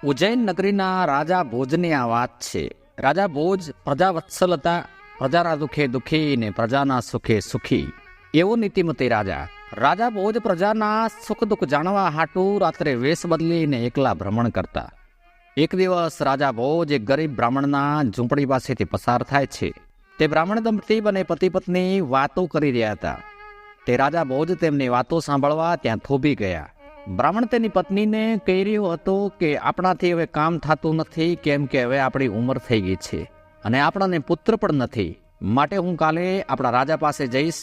ઉજ્જૈન નગરીના રાજા ભોજની આ વાત છે. રાજા ભોજ પ્રજા વત્સલ હતા. પ્રજાના દુઃખે દુઃખી ને પ્રજાના સુખે સુખી, એવો નીતિમતી રાજા. રાજા ભોજ પ્રજાના સુખ દુઃખ જાણવા હાટુ રાત્રે વેશ બદલીને એકલા ભ્રમણ કરતા. એક દિવસ રાજા ભોજ એક ગરીબ બ્રાહ્મણના ઝૂંપડી પાસેથી પસાર થાય છે. તે બ્રાહ્મણ દંપતી અને પતિ પત્ની વાતો કરી રહ્યા હતા. તે રાજા ભોજ તેમની વાતો સાંભળવા ત્યાં થોભી ગયા. બ્રાહ્મણ તેની પત્નીને કહી રહ્યો હતો કે આપણાથી હવે કામ થતું નથી, કેમ કે હવે આપણી ઉંમર થઈ ગઈ છે અને આપણાને પુત્ર પણ નથી. માટે હું કાલે આપણા રાજા પાસે જઈશ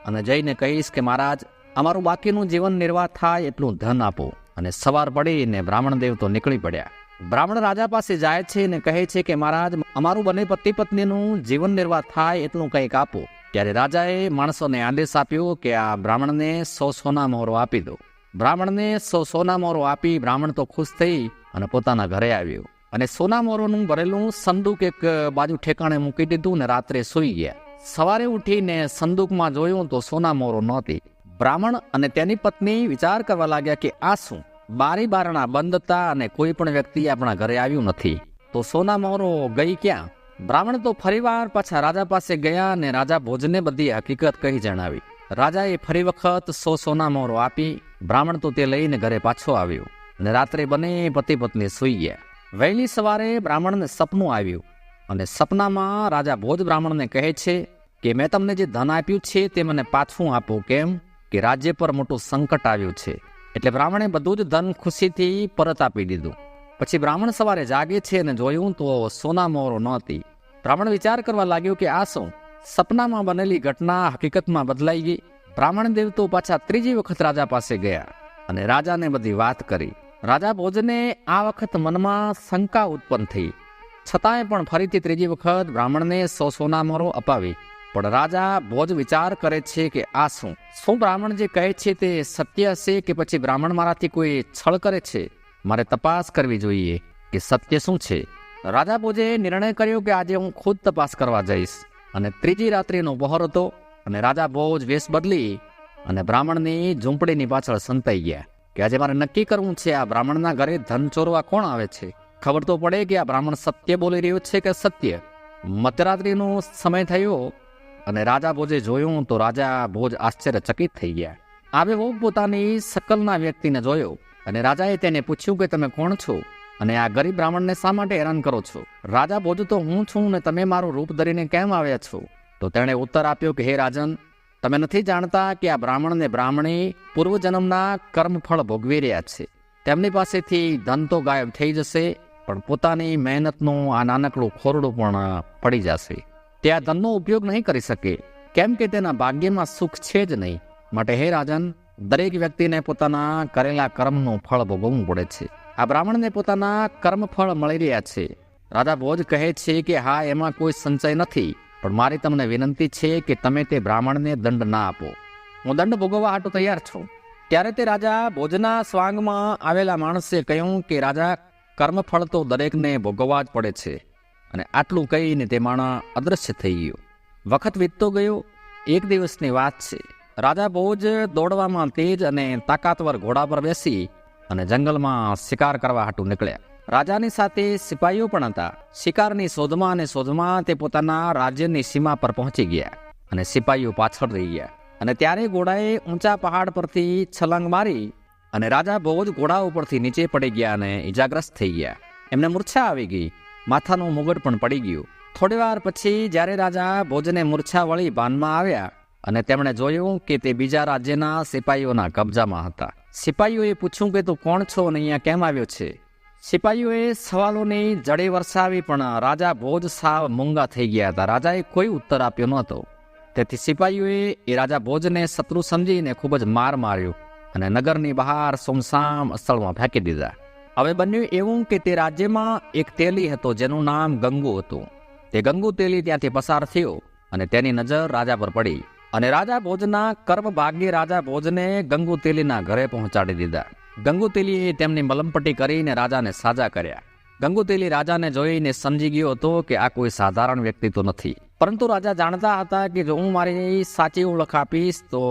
અને જઈને કહીશ કે મહારાજ, અમારું બાકીનું જીવન નિર્વાહ થાય એટલું ધન આપો. અને સવાર પડીને બ્રાહ્મણ દેવ તો નીકળી પડ્યા. બ્રાહ્મણ રાજા પાસે જાય છે અને કહે છે કે મહારાજ, અમારું બંને પતિ પત્નીનું જીવન નિર્વાહ થાય એટલું કંઈક આપો. ત્યારે રાજાએ માણસોને આદેશ આપ્યો કે આ બ્રાહ્મણને 100 સોના મોહરો આપી દો. બ્રાહ્મણને 100 સોના મોહરો આપી બ્રાહ્મણ તો ખુશ થઈ અને પોતાના ઘરે આવ્યો અને સોના મોહરોનું ભરેલું સંદૂક એક બાજુ ઠેકાણે મૂકી દીધું ને રાત્રે સૂઈ ગયા. સવારે ઉઠીને સંદૂકમાં જોયું તો સોના મોહરો નહોતી. બ્રાહ્મણ અને તેની પત્ની વિચાર કરવા લાગ્યા કે આ શું? બારી બારણા બંધ હતા અને કોઈ પણ વ્યક્તિ આપણા ઘરે આવ્યું નથી, તો સોના મોહરો ગઈ ક્યાં? બ્રાહ્મણ તો ફરીવાર પાછા રાજા પાસે ગયા અને રાજા ભોજને બધી હકીકત કહી જણાવી. રાજાએ ફરી વખત 100 સોના મોહરો આપી. બ્રાહ્મણ તો તે લઈને ઘરે પાછો આવ્યો અને રાત્રે બંને પતિ પત્ની સૂઈ ગયા. વહેલી સવારે બ્રાહ્મણને સપનું આવ્યું અને સપનામાં રાજા ભોજ બ્રાહ્મણને કહે છે કે મેં તમને જે ધન આપ્યું છે તે મને પાછું આપો. કેમ કે રાજ્ય પર મોટું સંકટ આવ્યું છે. એટલે બ્રાહ્મણે બધું જ ધન ખુશીથી પરત આપી દીધું. પછી બ્રાહ્મણ સવારે જાગે છે અને જોયું તો સોના મોહરો નહોતી. બ્રાહ્મણ વિચાર કરવા લાગ્યો કે આ શું? સપનામાં બનેલી ઘટના હકીકતમાં બદલાઈ ગઈ. બ્રાહ્મણ દેવ તો પાછા ત્રીજી વખત રાજા પાસે ગયા અને રાજાને બધી વાત કરી. રાજા ભોજને આ વખત મનમાં શંકા ઉત્પન્ન થઈ. છતાંય પણ ફરીથી ત્રીજી વખત બ્રાહ્મણને 100 સોના મોહરો અપાવી. પણ રાજા ભોજ વિચાર કરે છે કે આ શું બ્રાહ્મણ જે કહે છે તે સત્ય હશે કે પછી બ્રાહ્મણ મારાથી કોઈ છળ કરે છે? મારે તપાસ કરવી જોઈએ કે સત્ય શું છે. રાજા ભોજે નિર્ણય કર્યો કે આજે હું ખુદ તપાસ કરવા જઈશ. અને ત્રીજી રાત્રિનો પહોર હતો અને રાજા ભોજ વેશ બદલી અને બ્રાહ્મણની ઝૂંપડીની પાછળ સંતાઈ ગયા કે આજે મારે નક્કી કરવું છે આ બ્રાહ્મણના ઘરે ધન ચોરવા કોણ આવે છે. ખબર તો પડે કે આ બ્રાહ્મણ સત્ય બોલી રહ્યો છે કે સત્ય. મધરાત્રિનો સમય થયો અને રાજા ભોજે જોયું તો રાજા ભોજ આશ્ચર્યચકિત થઈ ગયા. આવે ભોગ પોતાની શકલના વ્યક્તિને જોયો અને રાજાએ તેને પૂછ્યું કે તમે કોણ છો અને આ ગરીબ બ્રાહ્મણને શા માટે હેરાન કરો છો? રાજા ભોજ તો હું છું ને તમે મારું રૂપ ધરીને કેમ આવ્યા છો? તો તેણે ઉત્તર આપ્યો કે હે રાજન, તમે નથી જાણતા કે આ બ્રાહ્મણ ને બ્રાહ્મણી પૂર્વજન્મના કર્મફળ ભોગવી રહ્યા છે. તેમની પાસેથી ધન તો ગાયબ થઈ જશે, પણ પોતાની મહેનતનું આ નાનકડું ખોરડું પણ પડી જશે. તે આ ધનનો ઉપયોગ નહીં કરી શકે, કેમ કે તેના ભાગ્યમાં સુખ છે જ નહીં. માટે હે રાજન, દરેક વ્યક્તિને પોતાના કરેલા કર્મનું ફળ ભોગવવું પડે છે. આ બ્રાહ્મણને પોતાના કર્મફળ મળી રહ્યા છે. રાજા ભોજ કહે છે કે હા, એમાં કોઈ સંચય નથી, પણ મારી તમને વિનંતી છે કે તમે તે બ્રાહ્મણને દંડ ના આપો. હું દંડ ભોગવવા હાટુ તૈયાર છું. ત્યારે તે રાજા ભોજના સ્વાંગમાં આવેલા માણસે કહ્યું કે રાજા, કર્મફળ તો દરેકને ભોગવવા જ પડે છે. અને આટલું કહીને તે માણસ અદૃશ્ય થઈ ગયો. વખત વીતતો ગયો. એક દિવસની વાત છે. રાજા ભોજ દોડવામાં તેજ અને તાકાતવર ઘોડા પર બેસી અને જંગલમાં શિકાર કરવા હાટુ નીકળ્યા. રાજાની સાથે સિપાહીઓ પણ હતા. શિકારની શોધમાં તે પોતાના રાજ્યની સીમા પર પહોંચી ગયા અને સિપાહીઓ પાછળ રહી ગયા. અને ત્યારે ઘોડાએ ઊંચા પહાડ પરથી છલાંગ મારી અને રાજા ભોજ ઘોડા ઉપરથી નીચે પડી ગયા અને ઈજાગ્રસ્ત થઈ ગયા. એમને મૂર્છા આવી ગઈ. માથાનું મુગટ પણ પડી ગયું. થોડી વાર પછી જ્યારે રાજા ભોજને મૂર્છા વળી ભાનમાં આવ્યા અને તેમણે જોયું કે તે બીજા રાજ્યના સિપાહીઓના કબજામાં હતા. સિપાહીઓએ પૂછ્યું કે તું કોણ છો અને અહીંયા કેમ આવ્યો છે? સિપાહીઓએ સવાલોની જડી વરસાવી, પણ રાજા ભોજ સાવ મૂંગા થઈ ગયા હતા. રાજાએ કોઈ ઉત્તર આપ્યો નહોતો. તેથી સિપાહીઓએ એ રાજા ભોજને શત્રુ સમજીને ખૂબ જ માર્યો અને નગરની બહાર સુમસામ સ્થળમાં ફેંકી દીધા. હવે બન્યું એવું કે તે રાજ્યમાં એક તેલી હતો જેનું નામ ગંગુ હતું. તે ગંગુ તેલી ત્યાંથી પસાર થયો અને તેની નજર રાજા પર પડી અને રાજા ભોજના કર્મ ભાગ્યે રાજા ભોજને ગંગુ તેલીના ઘરે પહોંચાડી દીધા. ગંગુ તેલીએ તેમની મલમપટ્ટી કરીને રાજાને સાજા કર્યા. ગંગુ તેલી રાજાને જોઈને સમજી ગયો હતો કે આ કોઈ સાધારણ વ્યક્તિ તો નથી. પરંતુ રાજા જાણતા હતા કે જો હું મારી સાચી ઓળખ આપીશ તો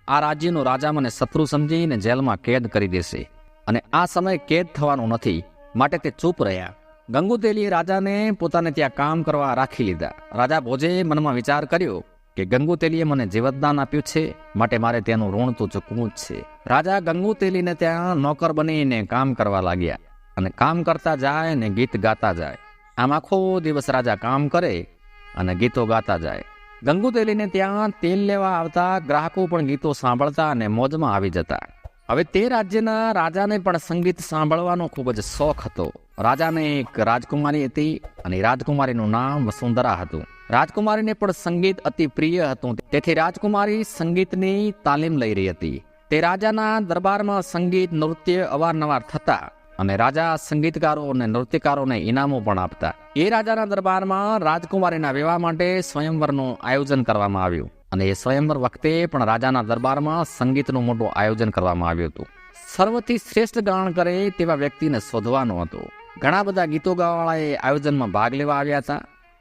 આ રાજ્યનો રાજા મને શત્રુ સમજીને જેલમાં કેદ કરી દેશે અને આ સમય કેદ થવાનો નથી. માટે તે ચૂપ રહ્યા. ગંગુતેલીએ રાજાને પોતાને ત્યાં કામ કરવા રાખી લીધા. રાજા ભોજે મનમાં વિચાર કર્યો કે ગંગુતેલીએ મને જીવતદાન આપ્યું છે, માટે મારે તેનું ઋણ તો ચૂકવું જ છે. રાજા ગંગુતેલીને ત્યાં નોકર બનીને કામ કરવા લાગ્યા અને કામ કરતા જાય ને ગીત ગાતા જાય. આમ આખો દિવસ રાજા કામ કરે અને ગીતો ગાતા જાય. ગંગુતેલીને ત્યાં તેલ લેવા આવતા ગ્રાહકો પણ ગીતો સાંભળતા અને મોજમાં આવી જતા. હવે તે રાજ્યના રાજાને પણ સંગીત સાંભળવાનો ખૂબ જ શોખ હતો. રાજાને એક રાજકુમારી હતી અને રાજકુમારીનું નામ વસુંધરા હતું. રાજકુમારીને પણ સંગીત અતિ પ્રિય હતું, તેથી રાજકુમારી સંગીતની તાલીમ લઈ રહી હતી. તે રાજાના દરબારમાં સંગીત નૃત્ય અવારનવાર થતા અને રાજા સંગીતકારો અને નૃત્યકારોને ઇનામો પણ આપતા. એ રાજાના દરબારમાં રાજકુમારીના વિવાહ માટે સ્વયંવરનું આયોજન કરવામાં આવ્યું અને એ સ્વયંવર વખતે પણ રાજાના દરબારમાં સંગીતનું મોટું આયોજન કરવામાં આવ્યું હતું. સર્વથી શ્રેષ્ઠ ગાન કરે તેવા વ્યક્તિને શોધવાનો હતો. ઘણા બધા ગીતો ગાવાળાએ આયોજનમાં ભાગ લેવા આવ્યા હતા.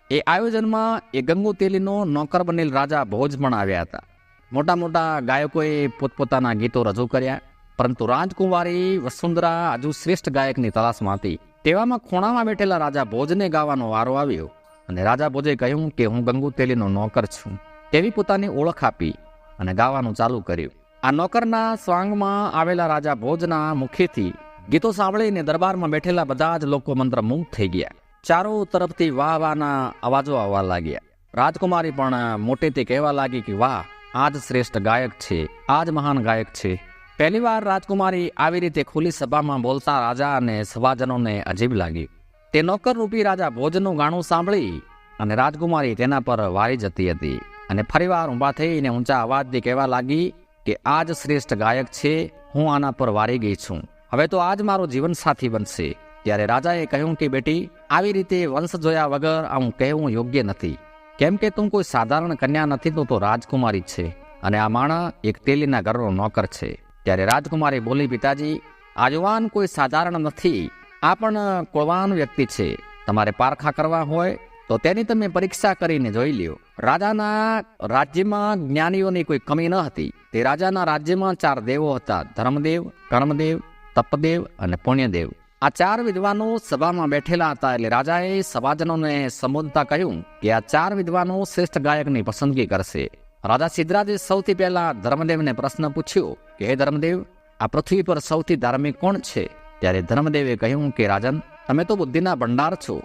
એ આયોજનમાં એ ગંગુતેલીનો નોકર બનેલ રાજા ભોજ પણ આવ્યા હતા. મોટા મોટા ગાયકોએ પોતપોતાના ગીતો રજૂ કર્યા, પરંતુ રાજકુમારી વસુંધરા હજુ શ્રેષ્ઠ ગાયકની તલાશમાં હતી. તેવામાં ખૂણામાં બેઠેલા રાજા ભોજને ગાવાનો વારો આવ્યો અને રાજા ભોજે કહ્યું કે હું ગંગુતેલીનો નોકર છું. તેવી પોતાની ઓળખ આપી અને ગાવાનું ચાલુ કર્યું. આ નોકરના સ્વાંગમાં આવેલા રાજા ભોજના મુખેથી ગીતો સાંભળીને દરબારમાં બેઠેલા બધા જ લોકો મંત્રમુગ્ધ થઈ ગયા. ચારો તરફથી વાહ વાહના અવાજો આવવા લાગ્યા. રાજકુમારી પણ મોટેથી કહેવા લાગી કે વાહ, આ જ શ્રેષ્ઠ ગાયક છે, આ જ મહાન ગાયક છે. પહેલીવાર રાજકુમારી આવી રીતે ખુલ્લી સભામાં બોલતા રાજા અને સભાજનોને અજીબ લાગી. તે નોકર રૂપી રાજા ભોજનું ગાણું સાંભળી અને રાજકુમારી તેના પર વારી જતી હતી અને ફરીવાર ઊભા થઈને ઊંચા અવાજથી કહેવા લાગી કે આ જ શ્રેષ્ઠ ગાયક છે, હું આના પર વારી ગઈ છું, હવે તો આજ મારો જીવન સાથી બનશે. ત્યારે રાજાએ કહ્યું કે બેટી, આવી રીતે વંશ જોયા વગર આવું કહેવું યોગ્ય નથી, કેમ કે તું કોઈ સાધારણ કન્યા નથી, તું તો રાજકુમારી છે અને આ માણા એક તેલીના ઘરનો નોકર છે. ત્યારે રાજકુમારી બોલી, પિતાજી, આ યુવાન કોઈ સાધારણ નથી, આ પણ કુળવાન વ્યક્તિ છે. તમારે પારખા કરવા હોય તો તેની તમે પરીક્ષા કરીને જોઈ લ્યો. રાજાના રાજ્યમાં જ્ઞાનીઓની કોઈ કમી ન હતી. તે રાજાના રાજ્યમાં 4 દેવો હતા: ધર્મદેવ, કર્મદેવ, તપદેવ અને પુણ્યદેવ. આ 4 વિદ્વાનો સભામાં બેઠેલા હતા. એટલે રાજાએ સભાજનોને સંબોધતા કહ્યું કે આ 4 વિદ્વાનો શ્રેષ્ઠ ગાયકની પસંદગી કરશે. રાજા સિદ્ધરાજે સૌથી પહેલા ધર્મદેવને પ્રશ્ન પૂછ્યો કે હે ધર્મદેવ, આ પૃથ્વી પર સૌથી ધાર્મિક કોણ છે? ત્યારે ધર્મદેવે કહ્યું કે રાજન, તમે તો બુદ્ધિના ભંડાર છો,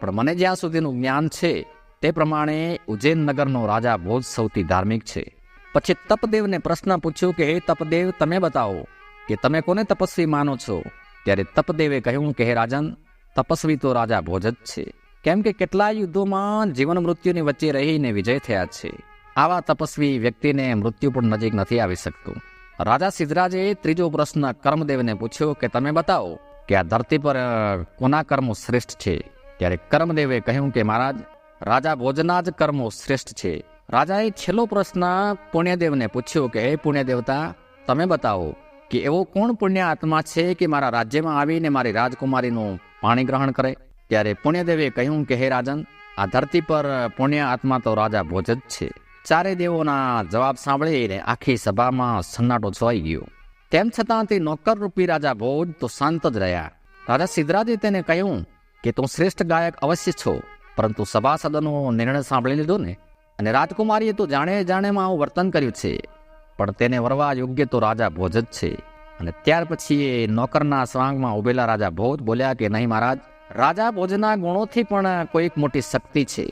પણ મને જ્યાં સુધીનું જ્ઞાન છે તે પ્રમાણે ઉજ્જૈન નગરનો રાજા ભોજ સૌથી ધાર્મિક છે. પછી તપદેવને પ્રશ્ન પૂછ્યો કે હે તપદેવ, તમે બતાવો કે તમે કોને તપસ્વી માનો છો? ત્યારે તપદેવે કહ્યું કે હે રાજન, તપસ્વી તો રાજા ભોજ જ છે, કેમ કે કેટલાય યુદ્ધોમાં જીવન મૃત્યુની વચ્ચે રહીને વિજય થયા છે. આવા તપસ્વી વ્યક્તિને મૃત્યુ પણ નજીક નથી આવી શકતું. રાજા સિદ્ધરાજે ત્રીજો પ્રશ્ન કર્મદેવને પૂછ્યો કે તમે બતાવો કે આ ધરતી પર કોના કર્મો શ્રેષ્ઠ છે? ત્યારે કર્મદેવે કહ્યું કે મહારાજ, રાજા ભોજના જ કર્મો શ્રેષ્ઠ છે. રાજાએ છેલ્લો પ્રશ્ન પુણ્યદેવને પૂછ્યો કે હે પુણ્ય દેવતા, તમે બતાવો કે એવો કોણ પુણ્ય આત્મા છે કે મારા રાજ્યમાં આવીને મારી રાજકુમારીનું પાણી ગ્રહણ કરે? ત્યારે પુણ્યદેવે કહ્યું કે હે રાજન, આ ધરતી પર પુણ્ય આત્મા તો રાજા ભોજ જ છે. 4 દેવોના જવાબ સાંભળીને આખી સભામાં સન્નાટો છવાઈ ગયો. તેમ છતાં તે નોકર રૂપી રાજા ભોજ તો શાંત જ રહ્યા. રાજા સિદ્ધરાજે તેને કહ્યું કે તું શ્રેષ્ઠ ગાયક અવશ્ય છો, પરંતુ સભાસદનો નિર્ણય સાંભળી લીધો ને? અને રાજકુમારીએ તો જાણેમાં આવું વર્તન કર્યું છે, પણ તેને વરવા યોગ્ય તો રાજા ભોજ જ છે. અને ત્યાર પછી એ નોકરના સ્વાંગમાં ઉભેલા રાજા ભોજ બોલ્યા કે નહીં મહારાજ, રાજા ભોજના ગુણોથી પણ કોઈક મોટી શક્તિ છે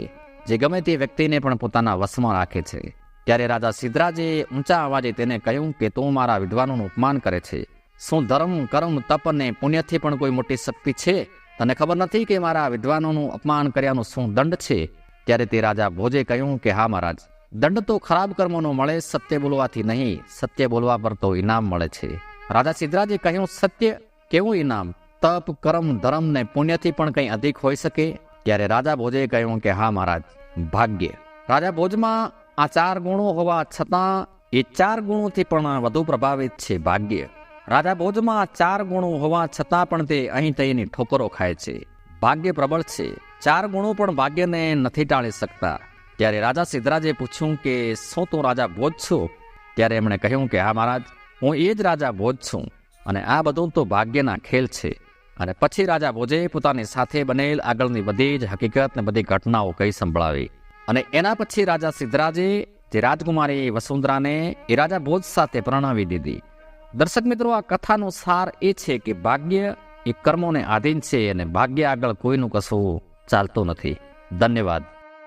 જે ગમે તે વ્યક્તિને પણ પોતાના વશમાં રાખે છે. ત્યારે રાજા સિદ્ધરાજે ઊંચા અવાજે તેને કહ્યું કે તું મારા વિદ્વાનોનું અપમાન કરે છે. શું ધર્મ, કર્મ, તપ અને પુણ્યથી પણ કોઈ મોટી શક્તિ છે? તને ખબર નથી કે મારા વિદ્વાનોનું અપમાન કર્યાનું શું દંડ છે? ત્યારે તે રાજા ભોજે કહ્યું કે હા મહારાજ, દંડ તો ખરાબ કર્મોનો મળે, સત્ય બોલવાથી નહીં, સત્ય બોલવા પર તો ઇનામ મળે છે. રાજા સિદ્ધરાજે કહ્યું, સત્ય? કેવું ઇનામ? તપ, કર્મ, ધર્મ ને પુણ્યથી પણ કંઈ અધિક હોઈ શકે? ત્યારે રાજા ભોજે કહ્યું કે હા મહારાજ, ભાગ્ય. રાજા ભોજમાં આ 4 ગુણો હોવા છતાં એ 4 ગુણોથી પણ વધુ પ્રભાવિત છે ભાગ્ય. રાજા ભોજમાં આ 4 ગુણો હોવા છતાં પણ તે અહીં તેની ઠોકરો ખાય છે. ભાગ્ય પ્રબળ છે. 4 ગુણો પણ ભાગ્યને નથી ટાળી શકતા. ત્યારે રાજા સિદ્ધરાજે પૂછ્યું કે શું તું રાજા ભોજ છો? ત્યારે એમણે કહ્યું કે હા મહારાજ, હું એ જ રાજા ભોજ છું અને આ બધું તો ભાગ્યના ખેલ છે અને પછી રાજા ભોજે પોતાની સાથે બનેલ આગળની બધી જ હકીકત ને બધી ઘટનાઓ કહી સંભળાવી. અને એના પછી રાજા સિદ્ધરાજે જે રાજકુમારી વસુંધરાને એ રાજા ભોજ સાથે પરણાવી દીધી. દર્શક મિત્રો, આ કથાનો સાર એ છે કે ભાગ્ય એ કર્મોને આધીન છે અને ભાગ્ય આગળ કોઈનું કશું ચાલતું નથી. ધન્યવાદ.